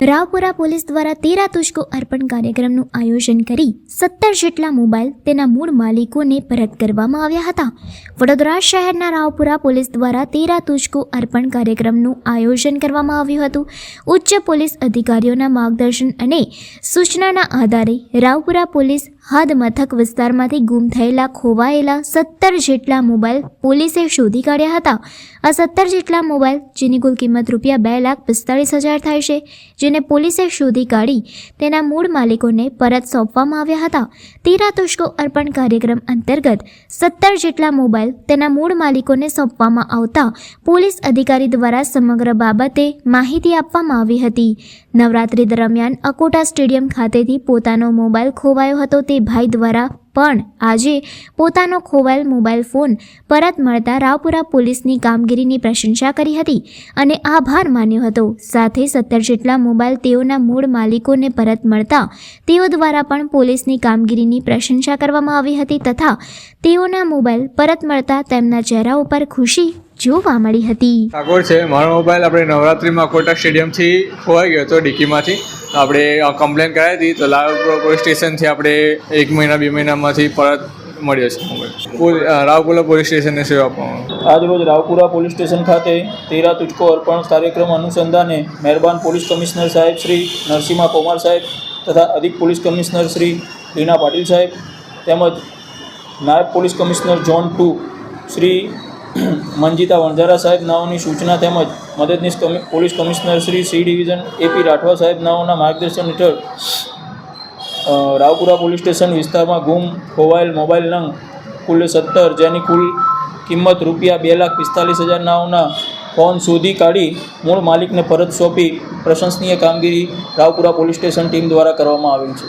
Raopura police દ્વારા તેરા તુજકો અર્પણ કાર્યક્રમનું આયોજન કરી 17 જેટલા મોબાઈલ તેના મૂળ માલિકોને પરત કરવામાં આવ્યા હતા। વડોદરા શહેરના રાવપુરા પોલીસ દ્વારા તેરા તુજકો અર્પણ કાર્યક્રમનું આયોજન કરવામાં આવ્યું હતું। ઉચ્ચ પોલીસ અધિકારીઓના માર્ગદર્શન અને સૂચનાના આધારે રાવપુરા પોલીસ હદ મથક વિસ્તારમાંથી ગુમ થયેલા ખોવાયેલા 17 જેટલા મોબાઈલ પોલીસે શોધી કાઢ્યા હતા। આ 17 જેટલા મોબાઈલ જેની કુલ કિંમત ₹2,45,000 થાય છે, જેને પોલીસે શોધી કાઢી તેના મૂળ માલિકોને પરત સોંપવામાં આવ્યા હતા। તેરા તુજકો અર્પણ કાર્યક્રમ અંતર્ગત 17 જેટલા મોબાઈલ તેના મૂળ માલિકોને સોંપવામાં આવતા પોલીસ અધિકારી દ્વારા સમગ્ર બાબતે માહિતી આપવામાં આવી હતી। નવરાત્રી દરમિયાન અકોટા સ્ટેડિયમ ખાતેથી પોતાનો મોબાઈલ ખોવાયો હતો તે ભાઈ દ્વારા પણ આજે પોતાનો ખોવાયેલ મોબાઈલ ફોન પરત મળતા રાવપુરા પોલીસની કામગીરીની પ્રશંસા કરી હતી અને આભાર માન્યો હતો। સાથે 17 જેટલા મોબાઈલ તેઓના મૂળ માલિકોને પરત મળતા તેઓ દ્વારા પણ પોલીસની કામગીરીની પ્રશંસા કરવામાં આવી હતી તથા તેઓના મોબાઈલ પરત મળતા તેમના ચહેરા ઉપર ખુશી જોવા મળી હતી। ઠાકોર છે, મારો મોબાઈલ આપણે નવરાત્રિમાં કોટા સ્ટેડિયમથી ખોવાઈ ગયો હતો ડીકીમાંથી। આપણે કમ્પ્લેન કરાવી હતી તો લાલપુરા પોલીસ સ્ટેશનથી આપણે 1 મહિના 2 મહિનામાંથી પરત મળ્યો છે મોબાઈલ। રાવપુરા પોલીસ સ્ટેશનને સેવા આપવામાં આજરોજ રાવપુરા પોલીસ સ્ટેશન ખાતે તેરા તુજકો અર્પણ કાર્યક્રમ અનુસંધાને મહેરબાન પોલીસ કમિશનર સાહેબ શ્રી નરસિંહા કુમાર સાહેબ તથા અધિક પોલીસ કમિશનર શ્રી રીના પાટીલ સાહેબ તેમજ નાયબ police commissioner zone 2 Shri Manjita Vanzara સાહેબ નાઓની સૂચના તેમજ મદદનીશ police commissioner Shri C division AP Rathwa સાહેબ નાઓના માર્ગદર્શન હેઠળ રાવપુરા પોલીસ સ્ટેશન વિસ્તારમાં ગુમ ખોવાયેલ મોબાઈલ નંગ કુલ 17 જેની કુલ કિંમત ₹2,45,000 નાઓના ફોન શોધી કાઢી મૂળ માલિકને પરત સોંપી પ્રશંસનીય કામગીરી રાવપુરા પોલીસ સ્ટેશન ટીમ દ્વારા કરવામાં આવેલ છે।